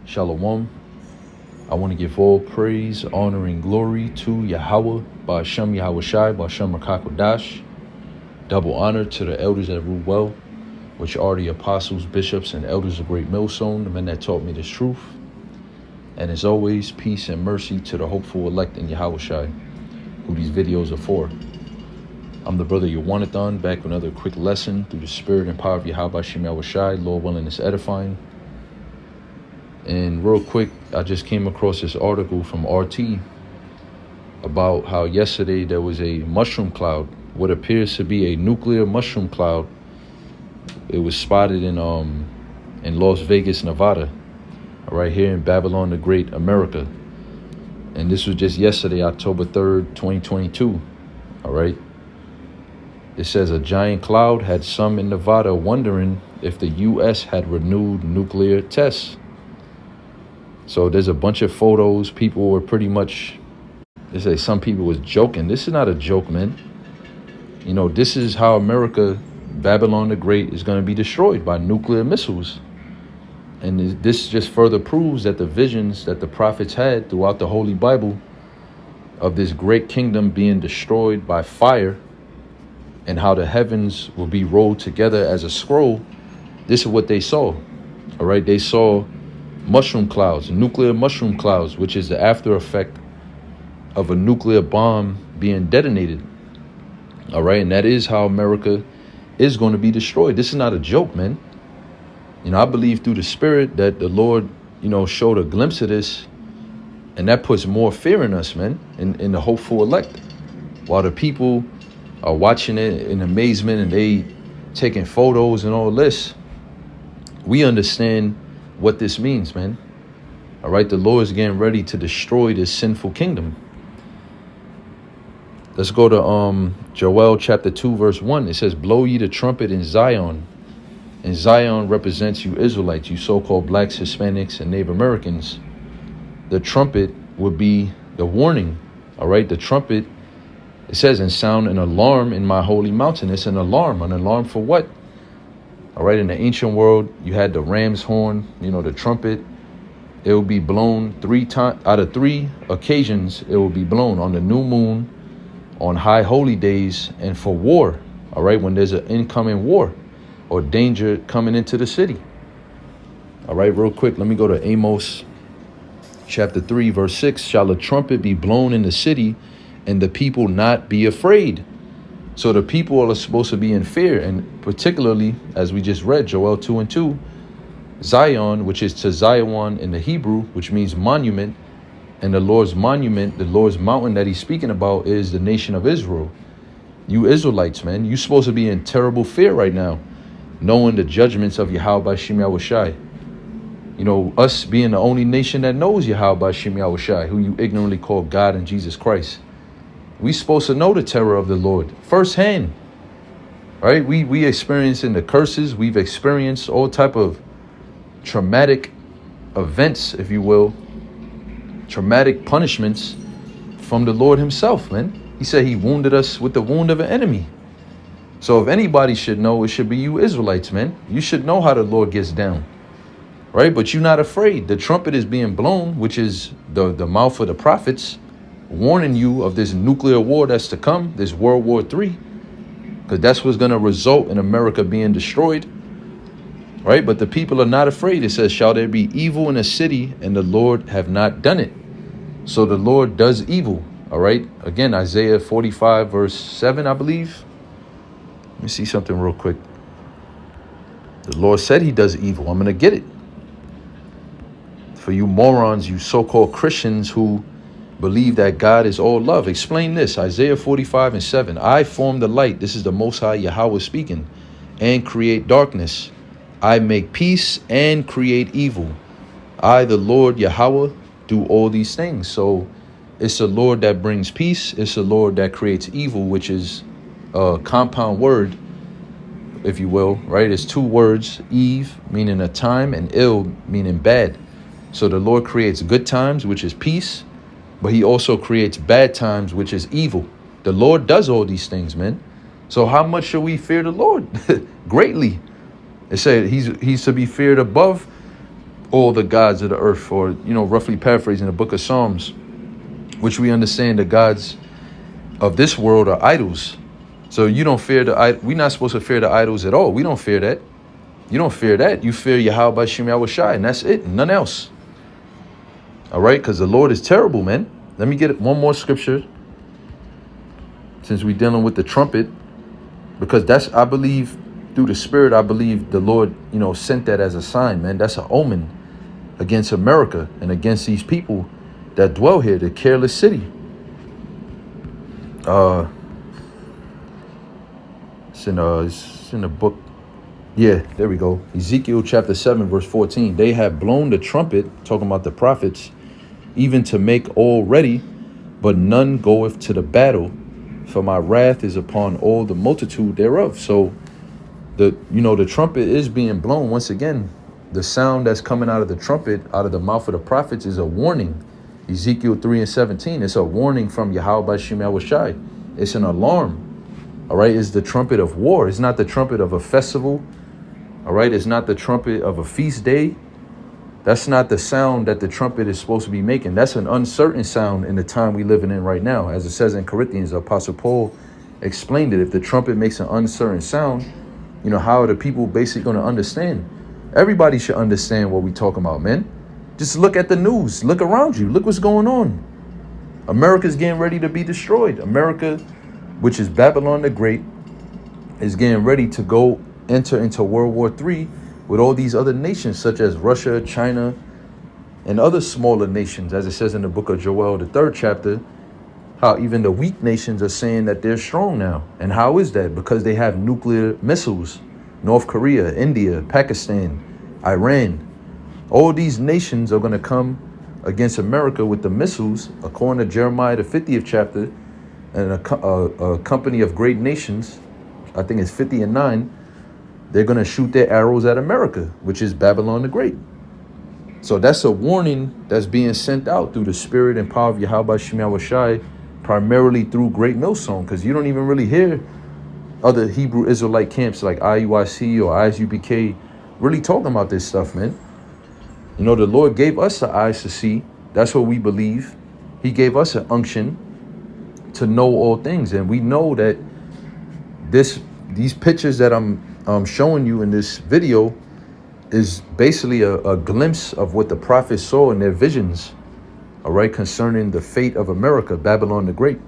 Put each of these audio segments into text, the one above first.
Shalom. I want to give all praise, honor, and glory to Yahweh, Ba'ashem Yahweh Shai, Ba'ashem Rakakodash. Double honor to the elders that rule well, which are the apostles, bishops, and elders of Great Millstone, the men that taught me this truth. And as always, peace and mercy to the hopeful elect in Yahweh Shai, who these videos are for. I'm the brother Yawanathan, back with another quick lesson through the spirit and power of Yahweh Shem Yahweh Shai, Lord willing, is edifying. And real quick, I just came across this article from RT about how yesterday there was a mushroom cloud, what appears to be a nuclear mushroom cloud. It was spotted in Las Vegas, Nevada, right here in Babylon the Great, America. And this was just yesterday, October 3rd, 2022. All right. It says a giant cloud had some in Nevada wondering if the U.S. had renewed nuclear tests. So there's a bunch of photos. People were pretty much, they say some people was joking. This is not a joke, man. You know, this is how America, Babylon the Great, is going to be destroyed by nuclear missiles. And this just further proves that the visions that the prophets had throughout the Holy Bible of this great kingdom being destroyed by fire and how the heavens will be rolled together as a scroll, this is what they saw. All right, they saw mushroom clouds, nuclear mushroom clouds, which is the after effect of a nuclear bomb being detonated. All right, and that is how America is going to be destroyed. This is not a joke, man. You know, I believe through the spirit that the Lord, you know, showed a glimpse of this, and that puts more fear in us, man, in the hopeful elect. While the people are watching it in amazement and they taking photos and all this, we understand what this means, man. All right, the Lord is getting ready to destroy this sinful kingdom. Let's go to Joel chapter 2, verse 1. It says, blow ye the trumpet in Zion. And Zion represents you Israelites, you so-called blacks, Hispanics, and Native Americans. The trumpet would be the warning. All right, the trumpet, it says, and sound an alarm in my holy mountain. It's an alarm for what? All right, in the ancient world, you had the ram's horn, you know, the trumpet. It will be blown 3 times out of 3 occasions. It will be blown on the new moon, on high holy days, and for war. All right, when there's an incoming war or danger coming into the city. All right, real quick, let me go to Amos chapter 3, verse 6. Shall a trumpet be blown in the city and the people not be afraid? So the people are supposed to be in fear, and particularly, as we just read, Joel 2 and 2, Zion, which is to Zion in the Hebrew, which means monument, and the Lord's monument, the Lord's mountain that he's speaking about is the nation of Israel. You Israelites, man, you're supposed to be in terrible fear right now, knowing the judgments of Yahweh Shem Yahweh Shai. You know, us being the only nation that knows Yahweh Shem Yahweh Shai, who you ignorantly call God and Jesus Christ. We supposed to know the terror of the Lord firsthand, right? We experiencing the curses. We've experienced all type of traumatic events, if you will, traumatic punishments from the Lord himself, man. He said he wounded us with the wound of an enemy. So if anybody should know, it should be you Israelites, man. You should know how the Lord gets down, right? But you're not afraid. The trumpet is being blown, which is the mouth of the prophets, warning you of this nuclear war that's to come, this World War III, because that's what's going to result in America being destroyed, right? But the people are not afraid. It says, shall there be evil in a city and the Lord have not done it? So the Lord does evil, all right? Again, Isaiah 45, verse 7, I believe. Let me see something real quick. The Lord said he does evil. I'm going to get it. For you morons, you so-called Christians who believe that God is all love. Explain this. Isaiah 45 and 7. I form the light. This is the Most High Yahweh speaking. And create darkness. I make peace and create evil. I, the Lord Yahweh, do all these things. So it's the Lord that brings peace. It's the Lord that creates evil, which is a compound word, if you will, right? It's 2 words, Eve, meaning a time, and ill, meaning bad. So the Lord creates good times, which is peace. But he also creates bad times, which is evil. The Lord does all these things, man. So how much should we fear the Lord? Greatly. It said he's to be feared above all the gods of the earth, or, roughly paraphrasing the book of Psalms, which we understand the gods of this world are idols. So you don't fear we're not supposed to fear the idols at all. We don't fear that. You don't fear that. You fear Yahweh B'Shem Yahushai, and that's it. None else. All right? Because the Lord is terrible, man. Let me get one more scripture, since we're dealing with the trumpet, because that's, I believe, through the Spirit, I believe the Lord, sent that as a sign, man. That's an omen against America and against these people that dwell here, the careless city. It's in the book. Yeah, there we go. Ezekiel chapter 7, verse 14. They have blown the trumpet, talking about the prophets, even to make all ready, but none goeth to the battle, for my wrath is upon all the multitude thereof. So the trumpet is being blown. Once again, the sound that's coming out of the trumpet, out of the mouth of the prophets, is a warning. Ezekiel 3 and 17. It's a warning from Yahweh B'Shem Yahushai. It's an alarm. All right, it's the trumpet of war. It's not the trumpet of a festival. All right, it's not the trumpet of a feast day. That's not the sound that the trumpet is supposed to be making. That's an uncertain sound in the time we're living in right now. As it says in Corinthians, Apostle Paul explained it. If the trumpet makes an uncertain sound, how are the people basically going to understand? Everybody should understand what we're talking about, man. Just look at the news. Look around you. Look what's going on. America's getting ready to be destroyed. America, which is Babylon the Great, is getting ready to enter into World War III with all these other nations, such as Russia, China, and other smaller nations. As it says in the book of Joel, the 3rd chapter, how even the weak nations are saying that they're strong now. And how is that? Because they have nuclear missiles. North Korea, India, Pakistan, Iran. All these nations are going to come against America with the missiles, according to Jeremiah, the 50th chapter, and a company of great nations, I think it's 50 and 9, they're going to shoot their arrows at America, which is Babylon the Great. So that's a warning that's being sent out through the Spirit and power of Yahweh B'Shem Yahushai, primarily through Great Millstone, because you don't even really hear other Hebrew Israelite camps like IUIC or ISUPK really talking about this stuff, man. The Lord gave us the eyes to see. That's what we believe. He gave us an unction to know all things. And we know that these pictures that I'm showing you in this video is basically a glimpse of what the prophets saw in their visions, all right, concerning the fate of America, Babylon the Great.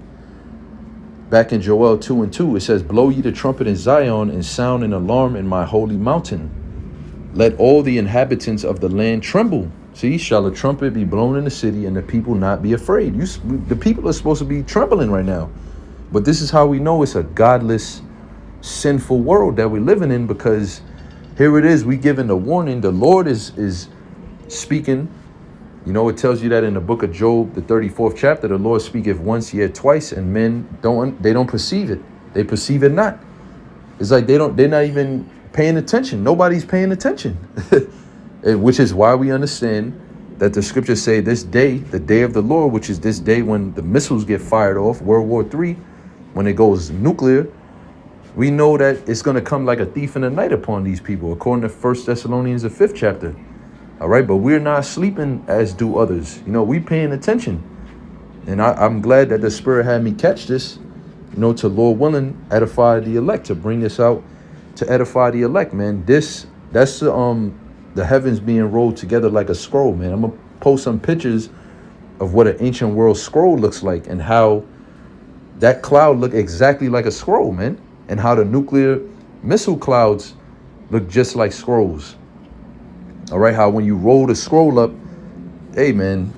Back in Joel 2 and 2, it says, blow ye the trumpet in Zion and sound an alarm in my holy mountain. Let all the inhabitants of the land tremble. See, shall a trumpet be blown in the city and the people not be afraid? The people are supposed to be trembling right now. But this is how we know it's a godless, sinful world that we're living in, because here it is, we given the warning. The Lord is speaking. It tells you that in the book of Job, the 34th chapter, the Lord speaketh once, yet twice, and men don't perceive it. They perceive it not. It's like they're not even paying attention. Nobody's paying attention. Which is why we understand that the scriptures say this day, the day of the Lord, which is this day when the missiles get fired off, World War III, when it goes nuclear, we know that it's going to come like a thief in the night upon these people, according to 1 Thessalonians, the 5th chapter. All right, but we're not sleeping as do others. We paying attention. And I'm glad that the Spirit had me catch this, to Lord willing, edify the elect, to bring this out, to edify the elect, man. That's the heavens being rolled together like a scroll, man. I'm going to post some pictures of what an ancient world scroll looks like, and how that cloud looked exactly like a scroll, man. And how the nuclear missile clouds look just like scrolls. All right, how when you roll the scroll up, hey, man,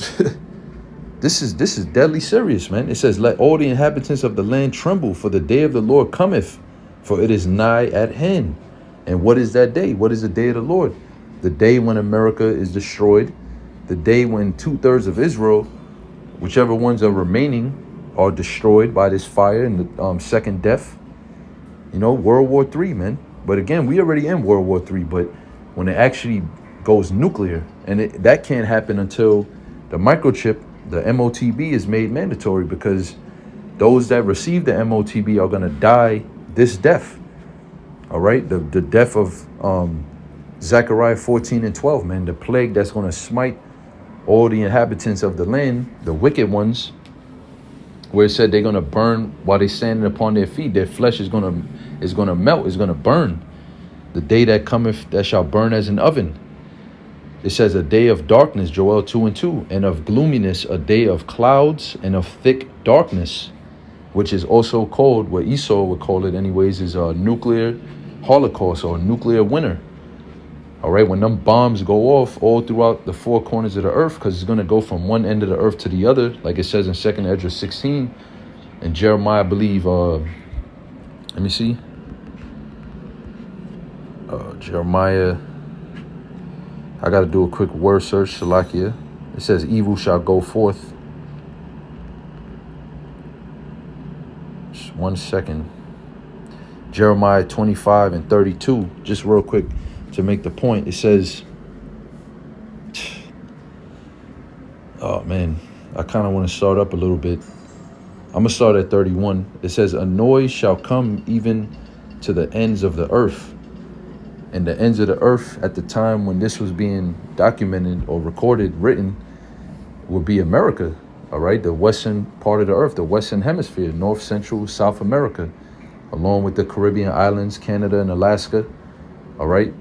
this is deadly serious, man. It says, let all the inhabitants of the land tremble, for the day of the Lord cometh, for it is nigh at hand. And what is that day? What is the day of the Lord? The day when America is destroyed, the day when 2/3 of Israel, whichever ones are remaining, are destroyed by this fire and the second death. World War III, man. But again, we already in World War III, but when it actually goes nuclear, and that can't happen until the microchip, the MOTB, is made mandatory, because those that receive the MOTB are going to die this death. All right, the death of Zechariah 14 and 12, man, the plague that's going to smite all the inhabitants of the land, the wicked ones, where it said they're going to burn while they're standing upon their feet. Their flesh is going to melt, is going to burn. The day that cometh, that shall burn as an oven. It says a day of darkness, Joel 2 and 2, and of gloominess, a day of clouds and of thick darkness, which is also called, what Esau would call it anyways, is a nuclear holocaust or nuclear winter. All right, when them bombs go off all throughout the four corners of the earth, because it's going to go from one end of the earth to the other, like it says in 2nd Ezra 16, and Jeremiah, I believe, let me see, Jeremiah, I got to do a quick word search, Salakia. It says, evil shall go forth. Just 1 second. Jeremiah 25 and 32, just real quick to make the point. It says, oh man, I kind of want to start up a little bit. I'm going to start at 31. It says, a noise shall come even to the ends of the earth. And the ends of the earth at the time when this was being documented or recorded, written, would be America. All right, the western part of the earth, the western hemisphere, North, Central, South America, along with the Caribbean islands, Canada and Alaska. All right.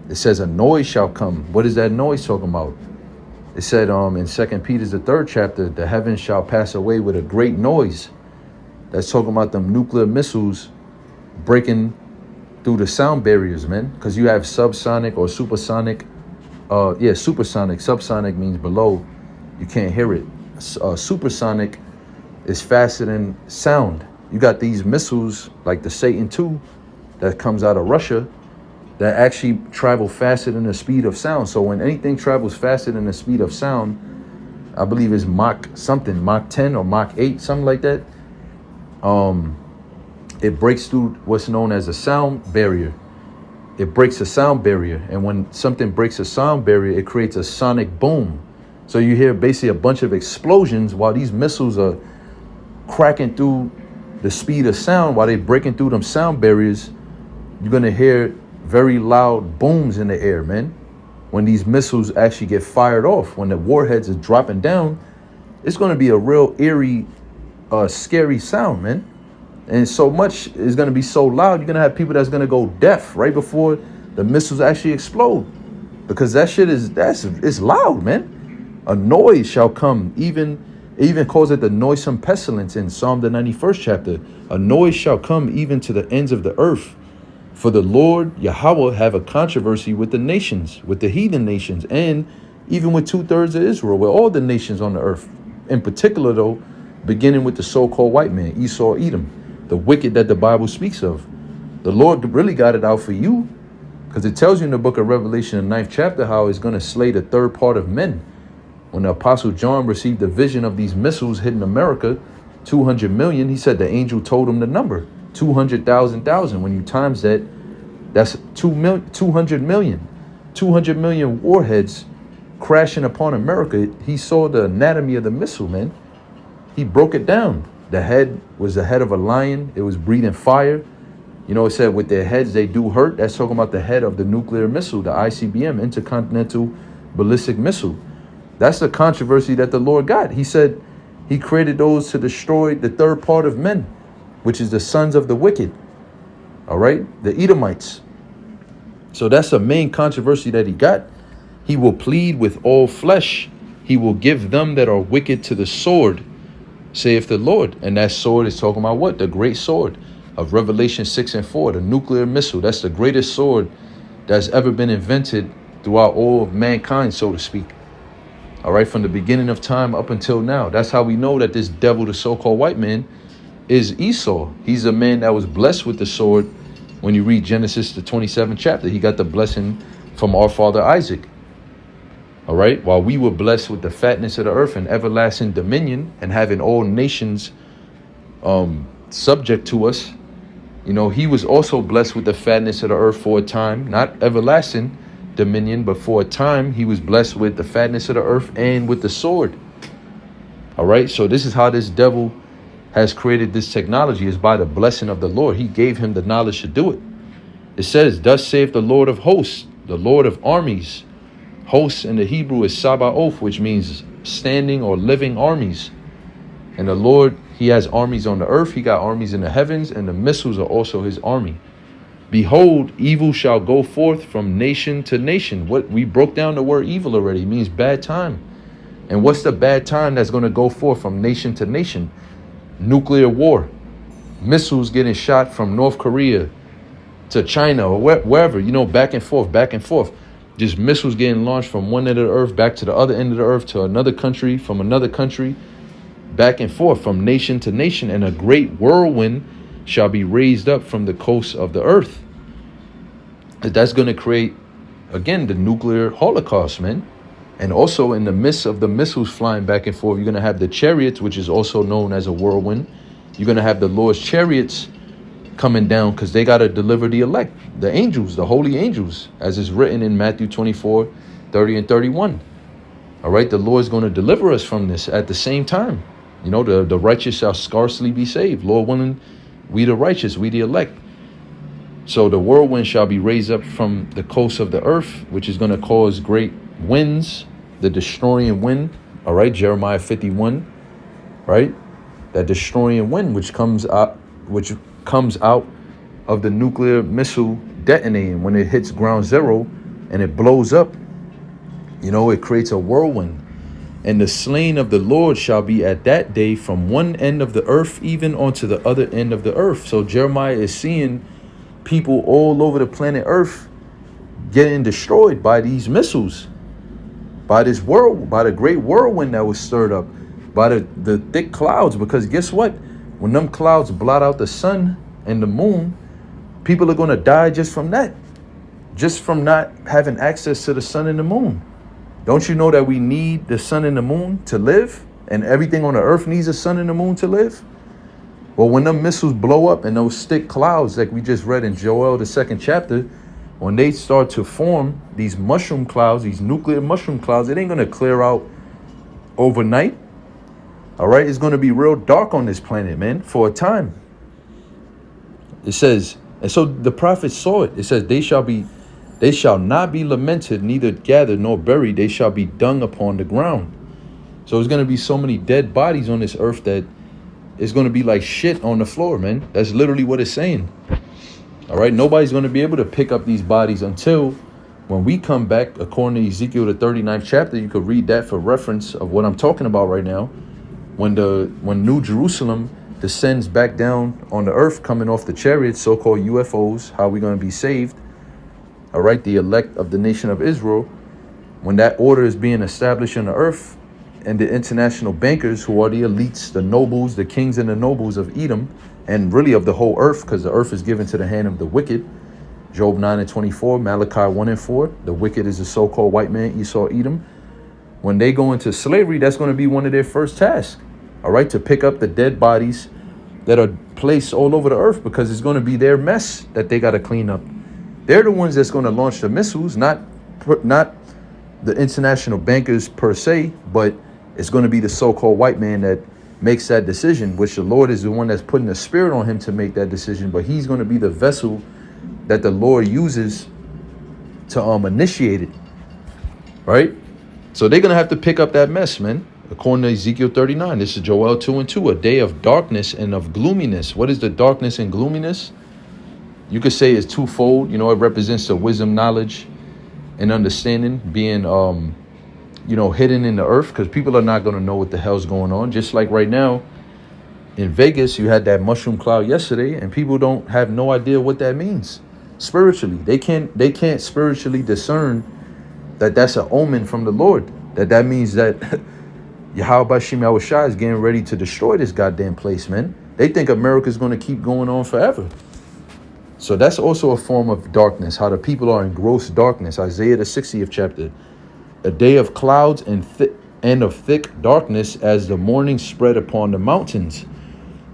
It says a noise shall come. What is that noise talking about? It said in 2 Peter, the 3rd chapter, the heavens shall pass away with a great noise. That's talking about them nuclear missiles breaking through the sound barriers, man. Because you have subsonic or supersonic. Supersonic. Subsonic means below. You can't hear it. Supersonic is faster than sound. You got these missiles like the Satan II that comes out of Russia that actually travel faster than the speed of sound. So when anything travels faster than the speed of sound, I believe it's Mach 10 or Mach 8, something like that. It breaks through what's known as a sound barrier. It breaks a sound barrier. And when something breaks a sound barrier, it creates a sonic boom. So you hear basically a bunch of explosions while these missiles are cracking through the speed of sound, while they're breaking through them sound barriers. You're going to hear very loud booms in the air, man. When these missiles actually get fired off, when the warheads is dropping down, it's going to be a real eerie, scary sound, man. And so much is going to be so loud, you're going to have people that's going to go deaf right before the missiles actually explode. Because that shit it's loud, man. A noise shall come, it even calls it the noisome pestilence in Psalm the 91st chapter. A noise shall come even to the ends of the earth. For the Lord Yahweh have a controversy with the nations, with the heathen nations, and even with 2/3 of Israel, with all the nations on the earth. In particular, though, beginning with the so-called white man, Esau, Edom, the wicked that the Bible speaks of. The Lord really got it out for you, because it tells you in the book of Revelation, the 9th chapter, how it's going to slay the third part of men. When the Apostle John received the vision of these missiles hitting America, 200 million, he said the angel told him the number, 200,000. When you times that, that's 200 million. 200 million warheads crashing upon America. He saw the anatomy of the missile, man. He broke it down. The head was the head of a lion. It was breathing fire. You know, it said with their heads they do hurt. That's talking about the head of the nuclear missile, the ICBM, Intercontinental Ballistic Missile. That's the controversy that the Lord got. He said he created those to destroy the third part of men, which is the sons of the wicked. All right, the Edomites. So that's the main controversy that he got. He will plead with all flesh. He will give them that are wicked to the sword, saith the Lord. And that sword is talking about what? The great sword of Revelation 6 and 4, the nuclear missile. That's the greatest sword that's ever been invented throughout all of mankind, so to speak. All right, from the beginning of time up until now. That's how we know that this devil, the so-called white man, is Esau. He's a man that was blessed with the sword. When you read Genesis, the 27th chapter, he got the blessing from our father Isaac. All right, while we were blessed with the fatness of the earth and everlasting dominion and having all nations subject to us, you know, he was also blessed with the fatness of the earth for a time, not everlasting dominion, but for a time he was blessed with the fatness of the earth and with the sword. All right, so this is how this devil has created this technology, is by the blessing of the Lord. He gave him the knowledge to do it. It says, thus saith the Lord of hosts, the Lord of armies. Hosts in the Hebrew is Sabaoth, which means standing or living armies. And the Lord, he has armies on the earth. He got armies in the heavens, and the missiles are also his army. Behold, evil shall go forth from nation to nation. What we broke down the word evil already. It means bad time. And what's the bad time that's going to go forth from nation to nation? Nuclear war. Missiles getting shot from North Korea to China or wherever, back and forth. Just missiles getting launched from one end of the earth back to the other end of the earth to another country, from another country, back and forth from nation to nation. And a great whirlwind shall be raised up from the coasts of the earth. That's going to create, again, the nuclear holocaust, man. And also in the midst of the missiles flying back and forth, you're going to have the chariots, which is also known as a whirlwind. You're going to have the Lord's chariots coming down because they got to deliver the elect, the angels, the holy angels, as is written in Matthew 24, 30 and 31. All right, the Lord's going to deliver us from this at the same time. The righteous shall scarcely be saved. Lord willing, we the righteous, we the elect. So the whirlwind shall be raised up from the coast of the earth, which is going to cause great winds, the destroying wind. All right, Jeremiah 51, right? That destroying wind, which comes out of the nuclear missile detonating when it hits ground zero and it blows up. It creates a whirlwind. And the slain of the Lord shall be at that day from one end of the earth even onto the other end of the earth. So Jeremiah is seeing people all over the planet Earth getting destroyed by these missiles, by this world, by the great whirlwind that was stirred up, by the thick clouds. Because guess what? When them clouds blot out the sun and the moon, people are going to die just from that, just from not having access to the sun and the moon. Don't you know that we need the sun and the moon to live? And everything on the earth needs the sun and the moon to live? Well, when them missiles blow up and those thick clouds, like we just read in Joel, the 2nd chapter, when they start to form these mushroom clouds, these nuclear mushroom clouds, it ain't going to clear out overnight. All right, it's going to be real dark on this planet, man, for a time. It says, and so the prophets saw it. It says, they shall not be lamented, neither gathered nor buried. They shall be dung upon the ground. So there's going to be so many dead bodies on this earth that it's going to be like shit on the floor, man. That's literally what it's saying. All right, nobody's going to be able to pick up these bodies until when we come back, according to Ezekiel, the 39th chapter. You could read that for reference of what I'm talking about right now. When New Jerusalem descends back down on the earth, coming off the chariots, so-called UFOs, how we going to be saved? All right, the elect of the nation of Israel. When that order is being established on the earth, and the international bankers, who are the elites, the nobles, the kings and the nobles of Edom, and really of the whole earth, because the earth is given to the hand of the wicked. Job 9 and 24, Malachi 1 and 4. The wicked is the so-called white man, Esau, Edom. When they go into slavery, that's going to be one of their first tasks. All right, to pick up the dead bodies that are placed all over the earth, because it's going to be their mess that they got to clean up. They're the ones that's going to launch the missiles, not the international bankers per se, but it's going to be the so-called white man that makes that decision, which the Lord is the one that's putting the spirit on him to make that decision. But he's going to be the vessel that the Lord uses to initiate it. Right? So they're going to have to pick up that mess, man. According to Ezekiel 39, this is Joel 2 and 2, a day of darkness and of gloominess. What is the darkness and gloominess? You could say it's twofold. It represents the wisdom, knowledge, and understanding being hidden in the earth, because people are not going to know what the hell's going on. Just like right now in Vegas, you had that mushroom cloud yesterday, and people don't have no idea what that means spiritually. They can't spiritually discern that that's an omen from the Lord. That means that Yahweh Bashim Yahushua is getting ready to destroy this goddamn place, man. They think America's going to keep going on forever. So that's also a form of darkness, how the people are in gross darkness. Isaiah the 60th chapter. A day of clouds and of thick darkness as the morning spread upon the mountains.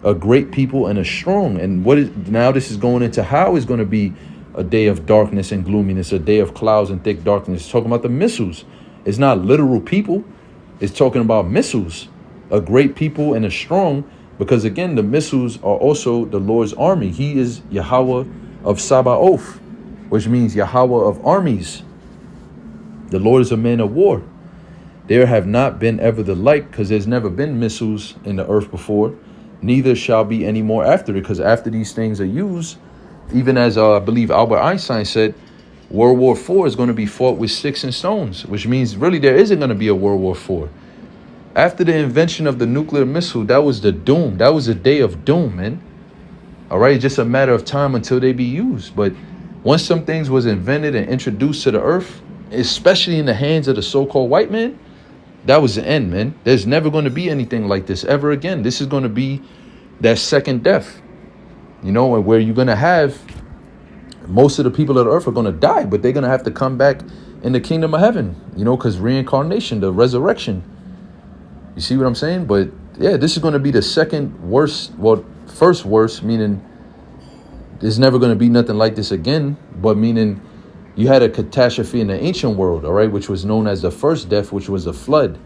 A great people and a strong. And now this is going into how it's going to be a day of darkness and gloominess, a day of clouds and thick darkness. It's talking about the missiles. It's not literal people. It's talking about missiles. A great people and a strong, because again, the missiles are also the Lord's army. He is Yahweh of Sabaoth, which means Yahweh of armies. The Lord is a man of war. There have not been ever the like, because there's never been missiles in the earth before, neither shall be any more after it, because after these things are used, even as I believe Albert Einstein said, World War IV is going to be fought with sticks and stones, which means really there isn't going to be a World War IV. After the invention of the nuclear missile, that was the doom. That was a day of doom, man. All right, it's just a matter of time until they be used. But once some things was invented and introduced to the earth, especially in the hands of the so-called white man, that was the end, man. There's never going to be anything like this ever again. This is going to be that second death, where you're going to have most of the people of the earth are going to die, but they're going to have to come back in the kingdom of heaven, because reincarnation, the resurrection. You see what I'm saying? But yeah, this is going to be the second worst, first worst, meaning there's never going to be nothing like this again, but meaning you had a catastrophe in the ancient world, all right, which was known as the first death, which was a flood,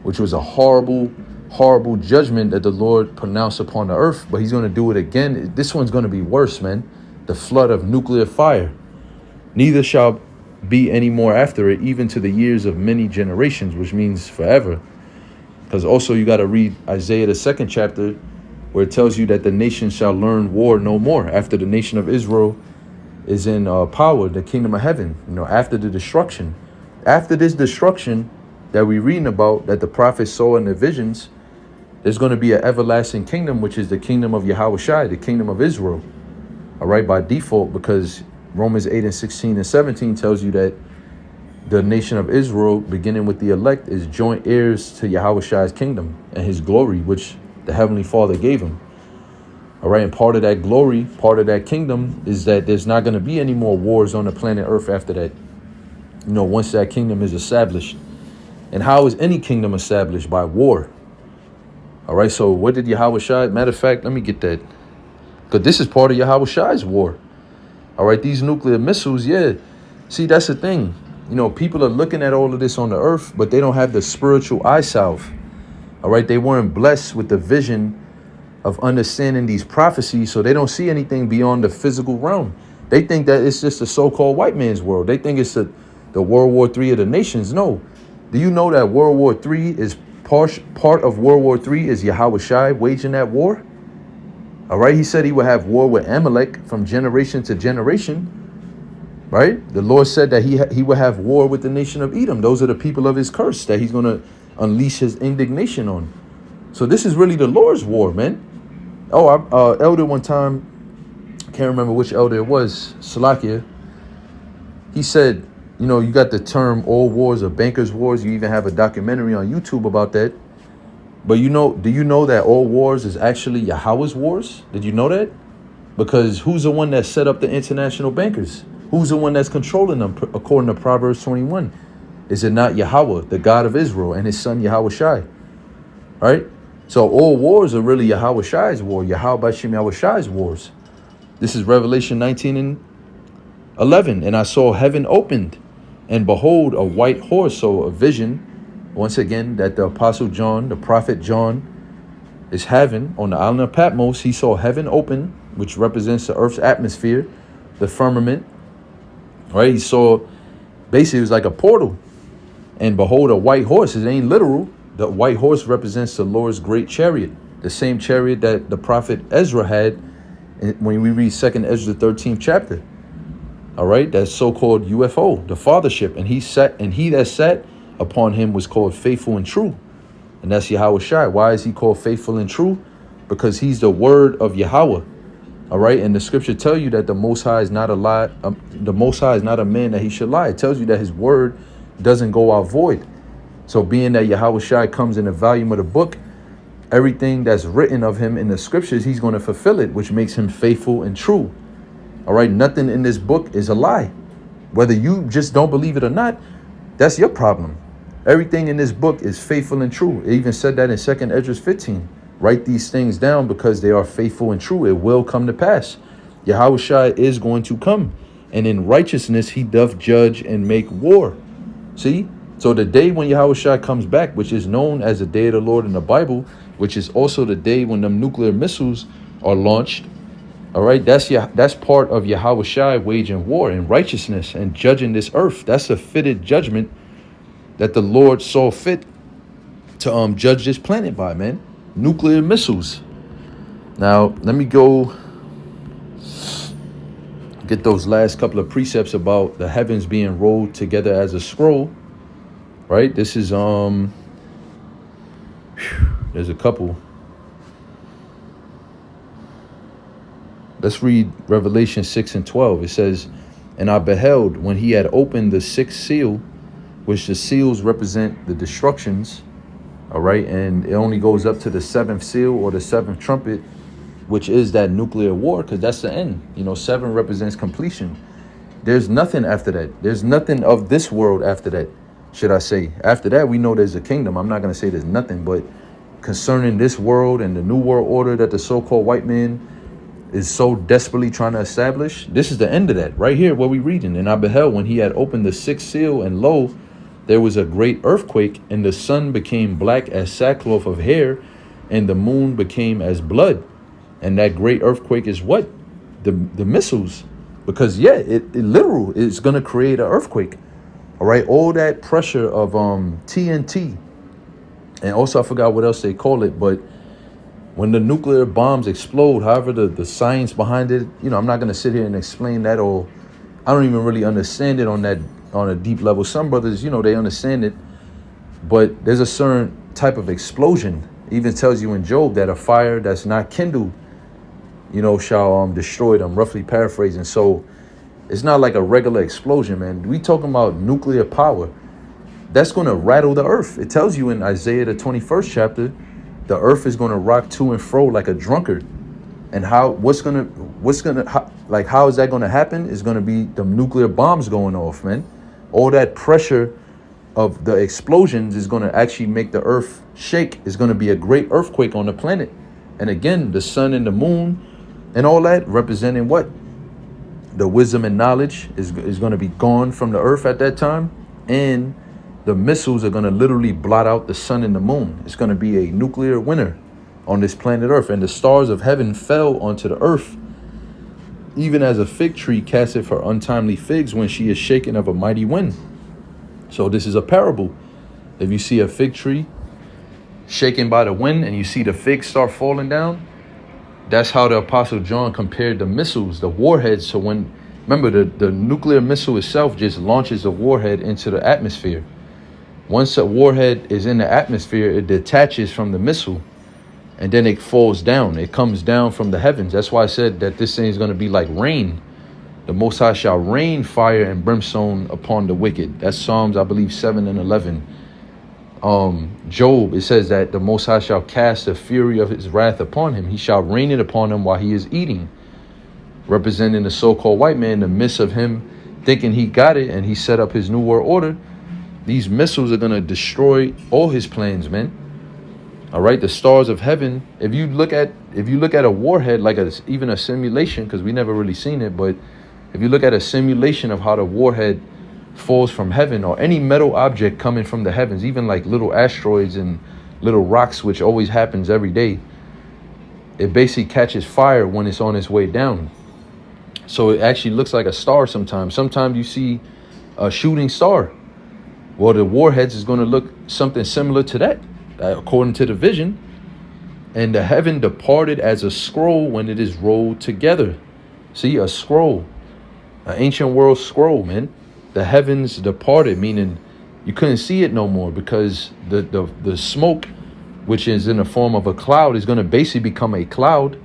which was a horrible, horrible judgment that the Lord pronounced upon the earth, but he's going to do it again. This one's going to be worse, man. The flood of nuclear fire. Neither shall be any more after it, even to the years of many generations, which means forever. Because also you got to read Isaiah, the 2nd chapter, where it tells you that the nation shall learn war no more after the nation of Israel is in power, the kingdom of heaven, after the destruction. After this destruction that we're reading about, that the prophets saw in the visions, there's going to be an everlasting kingdom, which is the kingdom of Yahushua, the kingdom of Israel. All right, by default, because Romans 8 and 16 and 17 tells you that the nation of Israel, beginning with the elect, is joint heirs to Yahushua's kingdom and his glory, which the Heavenly Father gave him. All right, and part of that glory, part of that kingdom is that there's not going to be any more wars on the planet Earth after that, once that kingdom is established. And how is any kingdom established? By war. All right, so what did Yahushua, matter of fact, let me get that, because this is part of Yahushua's war. All right, these nuclear missiles, yeah. See, that's the thing. People are looking at all of this on the earth, but they don't have the spiritual eye salve. All right, they weren't blessed with the vision of understanding these prophecies, so they don't see anything beyond the physical realm. They think that it's just the so-called white man's world. They think it's the World War III of the nations. No. Do you know that World War III is part of World War III is Yahushua waging that war? All right, he said he would have war with Amalek from generation to generation. Right? The Lord said that he would have war with the nation of Edom. Those are the people of his curse that he's going to unleash his indignation on. So this is really the Lord's war, man. Oh, elder one time, can't remember which elder it was, Salakia. He said, you got the term all wars are bankers' wars. You even have a documentary on YouTube about that. But do you know that all wars is actually Yahweh's wars? Did you know that? Because who's the one that set up the international bankers? Who's the one that's controlling them, according to Proverbs 21? Is it not Yahweh, the God of Israel, and his son Yahushua? Right? So all wars are really Yahushua's war, Yahweh B'Shem Yahushua's wars. This is Revelation 19 and 11. And I saw heaven opened, and behold, a white horse. So a vision, once again, that the Apostle John, the prophet John, is having on the island of Patmos. He saw heaven open, which represents the earth's atmosphere, the firmament. Right? He saw, basically, it was like a portal. And behold, a white horse. It ain't literal. The white horse represents the Lord's great chariot, the same chariot that the prophet Ezra had when we read 2nd Ezra 13th chapter. All right, that so-called UFO, the fathership, and he that sat upon him was called faithful and true, and that's Yahushua. Why is he called faithful and true? Because he's the word of Yahweh. All right, and the scripture tell you that the Most High is not a lie. The Most High is not a man that he should lie. It tells you that his word doesn't go out void. So being that Yahushua comes in the volume of the book, everything that's written of him in the scriptures, he's going to fulfill it, which makes him faithful and true. All right, nothing in this book is a lie. Whether you just don't believe it or not, that's your problem. Everything in this book is faithful and true. It even said that in 2nd Ezra 15. Write these things down because they are faithful and true. It will come to pass. Yahushua is going to come, and in righteousness he doth judge and make war. See? So the day when Yahushua comes back, which is known as the day of the Lord in the Bible, which is also the day when them nuclear missiles are launched, All right, that's part of Yahweh Shai waging war and righteousness and judging this earth. That's a fitted judgment that the Lord saw fit to judge this planet by, man. Nuclear missiles. Now, let me go get those last couple of precepts about the heavens being rolled together as a scroll. Right? This is there's a couple. Let's read Revelation 6 and 12. It says, "And I beheld when he had opened the sixth seal," which the seals represent the destructions. All right, and it only goes up to the seventh seal or the seventh trumpet, which is that nuclear war, because that's the end. You know, 7 represents completion. There's nothing after that. There's nothing of this world after that, should I say. After that, we know there's a kingdom. I'm not going to say there's nothing, but concerning this world and the new world order that the so-called white man is so desperately trying to establish, this is the end of that right here, what we reading. "And I beheld when he had opened the sixth seal, and lo, there was a great earthquake, and the sun became black as sackcloth of hair, and the moon became as blood." And that great earthquake is what? The missiles. Because it literal is going to create an earthquake. All right, all that pressure of TNT, and also I forgot what else they call it, but when the nuclear bombs explode, however the science behind it, you know, I'm not going to sit here and explain that, or I don't even really understand it on a deep level. Some brothers, you know, they understand it, but there's a certain type of explosion. It even tells you in Job that a fire that's not kindled, you know, shall destroy them, roughly paraphrasing. So it's not like a regular explosion, man. We talking about nuclear power. That's going to rattle the earth. It tells you in Isaiah, the 21st chapter, the earth is going to rock to and fro like a drunkard. And how is that going to happen? Is going to be the nuclear bombs going off, man. All that pressure of the explosions is going to actually make the earth shake. It's going to be a great earthquake on the planet. And again, the sun and the moon and all that representing what? The wisdom and knowledge is going to be gone from the earth at that time. And the missiles are going to literally blot out the sun and the moon. It's going to be a nuclear winter on this planet Earth. And the stars of heaven fell onto the earth, even as a fig tree casteth her untimely figs when she is shaken of a mighty wind. So this is a parable. If you see a fig tree shaken by the wind and you see the figs start falling down, that's how the Apostle John compared the missiles, the warheads. So when, remember, the nuclear missile itself just launches the warhead into the atmosphere. Once a warhead is in the atmosphere, it detaches from the missile, and then it falls down. It comes down from the heavens. That's why I said that this thing is going to be like rain. The Most High shall rain fire and brimstone upon the wicked. That's Psalms, I believe, 7 and 11. Job, it says that the Most High shall cast the fury of his wrath upon him. He shall rain it upon him while he is eating, representing the so-called white man in the midst of him thinking he got it and he set up his new world order. These missiles are going to destroy all his plans, man. All right, the stars of heaven. If you look at a warhead, like even a simulation, because we never really seen it, but if you look at a simulation of how the warhead falls from heaven, or any metal object coming from the heavens, even like little asteroids and little rocks, which always happens every day, it basically catches fire when it's on its way down. So it actually looks like a star sometimes. Sometimes you see a shooting star. Well, the warheads is going to look something similar to that, according to the vision. And the heaven departed as a scroll when it is rolled together. See, a scroll, an ancient world scroll, man. The heavens departed, meaning you couldn't see it no more, because the smoke, which is in the form of a cloud, is going to basically become a cloud.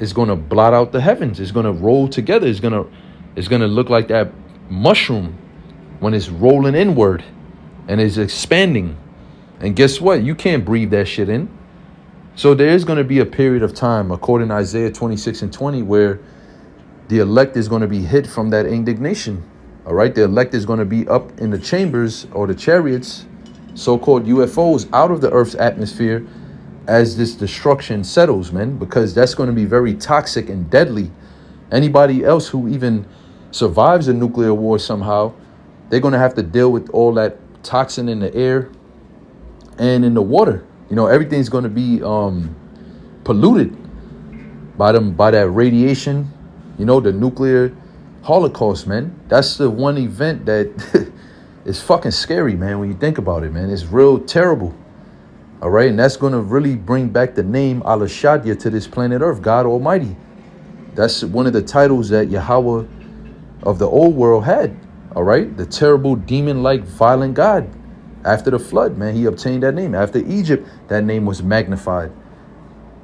It's going to blot out the heavens. It's going to roll together. It's going to look like that mushroom when it's rolling inward and it's expanding. And guess what? You can't breathe that shit in. So there is going to be a period of time, according to Isaiah 26 and 20, where the elect is going to be hid from that indignation. All right. The elect is going to be up in the chambers or the chariots, so-called UFOs, out of the earth's atmosphere as this destruction settles, man, because that's going to be very toxic and deadly. Anybody else who even survives a nuclear war somehow, they're going to have to deal with all that toxin in the air and in the water. You know, everything's going to be polluted. by that radiation, the nuclear holocaust, man. That's the one event that is fucking scary, man, when you think about it, man. It's real terrible. All right, and that's going to really bring back the name Al-Shaddai to this planet Earth, God Almighty. That's one of the titles that Yahweh of the old world had. All right, the terrible demon-like violent God. After the flood, man, he obtained that name. After Egypt, that name was magnified.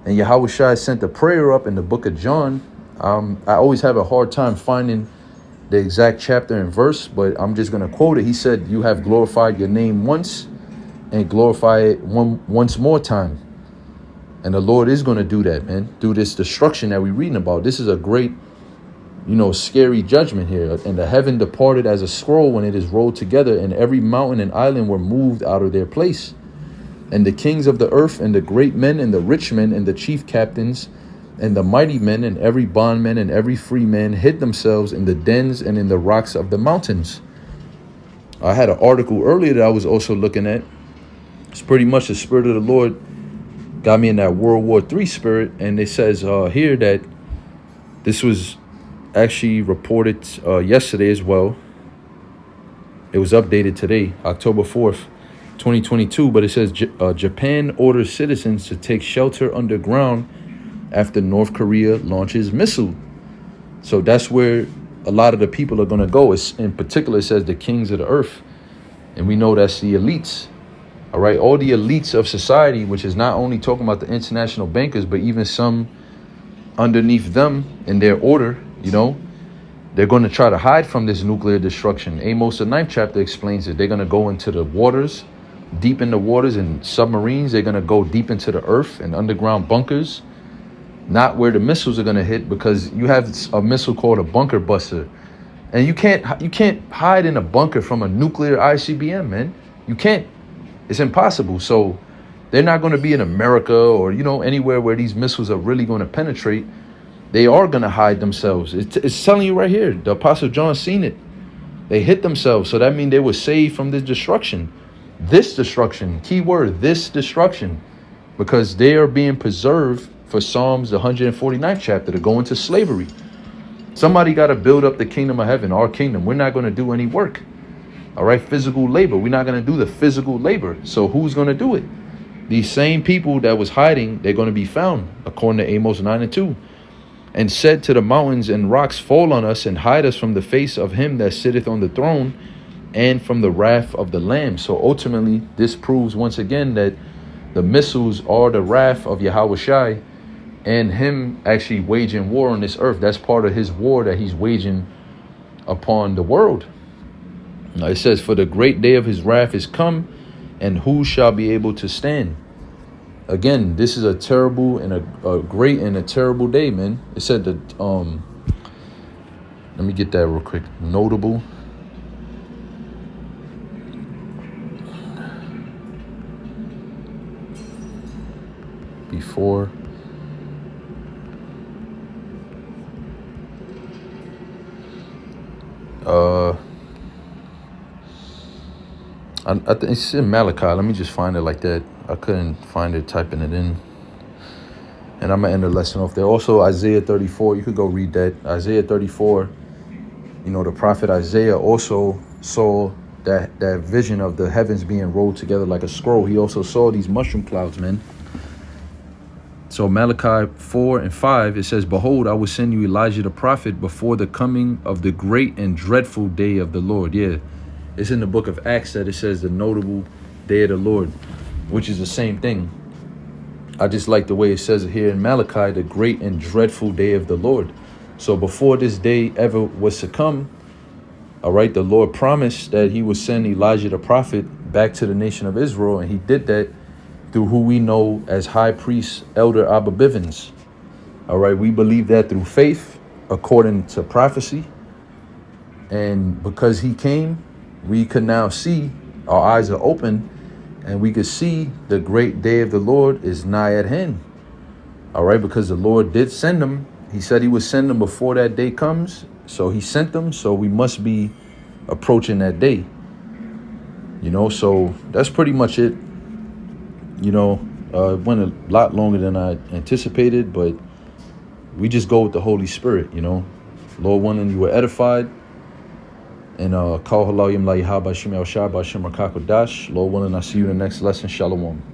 And Yahweh Shai sent a prayer up in the book of John. I always have a hard time finding the exact chapter and verse, but I'm just going to quote it. He said, you have glorified your name once and glorify it once more time. And the Lord is going to do that, man, through this destruction that we're reading about. This is a great, scary judgment here. And the heaven departed as a scroll when it is rolled together, and every mountain and island were moved out of their place. And the kings of the earth and the great men and the rich men and the chief captains and the mighty men and every bondman and every free man hid themselves in the dens and in the rocks of the mountains. I had an article earlier that I was also looking at. It's pretty much the Spirit of the Lord got me in that World War III spirit. And it says here that this was actually reported yesterday as well. It was updated today, October 4th. 2022, but it says Japan orders citizens to take shelter underground after North Korea launches missile. So that's where a lot of the people are going to go. In particular, it says the kings of the earth. And we know that's the elites. All right. All the elites of society, which is not only talking about the international bankers, but even some underneath them in their order, they're going to try to hide from this nuclear destruction. Amos, the 9th chapter, explains it. They're going to go into the waters, deep in the waters, and submarines. They're going to go deep into the earth and underground bunkers, not where the missiles are going to hit, because you have a missile called a bunker buster, and you can't hide in a bunker from a nuclear ICBM, man. You can't. It's impossible. So they're not going to be in America or anywhere where these missiles are really going to penetrate. They are going to hide themselves. It's telling you right here. The Apostle John seen it. They hit themselves, so that means they were saved from this destruction. This destruction, key word, this destruction, because they are being preserved for Psalms, the 149th chapter, to go into slavery. Somebody got to build up the kingdom of heaven, our kingdom. We're not going to do any work. All right, physical labor. We're not going to do the physical labor. So who's going to do it? These same people that was hiding, they're going to be found, according to Amos 9:2. And said to the mountains and rocks, fall on us and hide us from the face of him that sitteth on the throne and from the wrath of the Lamb. So ultimately, this proves once again that the missiles are the wrath of Yahweh Shai and him actually waging war on this earth. That's part of his war that he's waging upon the world. Now it says, for the great day of his wrath is come, and who shall be able to stand? Again, this is a terrible and a great and a terrible day, man. It said that, let me get that real quick. Notable. Before. I think it's in Malachi. Let me just find it like that. I couldn't find it typing it in. And I'm going to end the lesson off there. Also, Isaiah 34. You could go read that. Isaiah 34. The prophet Isaiah also saw that vision of the heavens being rolled together like a scroll. He also saw these mushroom clouds, man. So Malachi 4:5, it says, behold, I will send you Elijah the prophet before the coming of the great and dreadful day of the Lord. Yeah, it's in the book of Acts that it says the notable day of the Lord, which is the same thing. I just like the way it says it here in Malachi, the great and dreadful day of the Lord. So before this day ever was to come, all right, the Lord promised that he would send Elijah the prophet back to the nation of Israel, and he did that through who we know as High Priest Elder Abba Bivens. All right, we believe that through faith, according to prophecy. And because he came, we can now see, our eyes are open, and we could see the great day of the Lord is nigh at hand. All right, because the Lord did send them. He said he would send them before that day comes. So he sent them. So we must be approaching that day. So that's pretty much it. It went a lot longer than I anticipated, but we just go with the Holy Spirit, you know. Lord willing, you were edified. And Kal Halayim La Yahaba Shem El Shah Bashem Rakakodash. Lord willing, I see you in the next lesson. Shalom.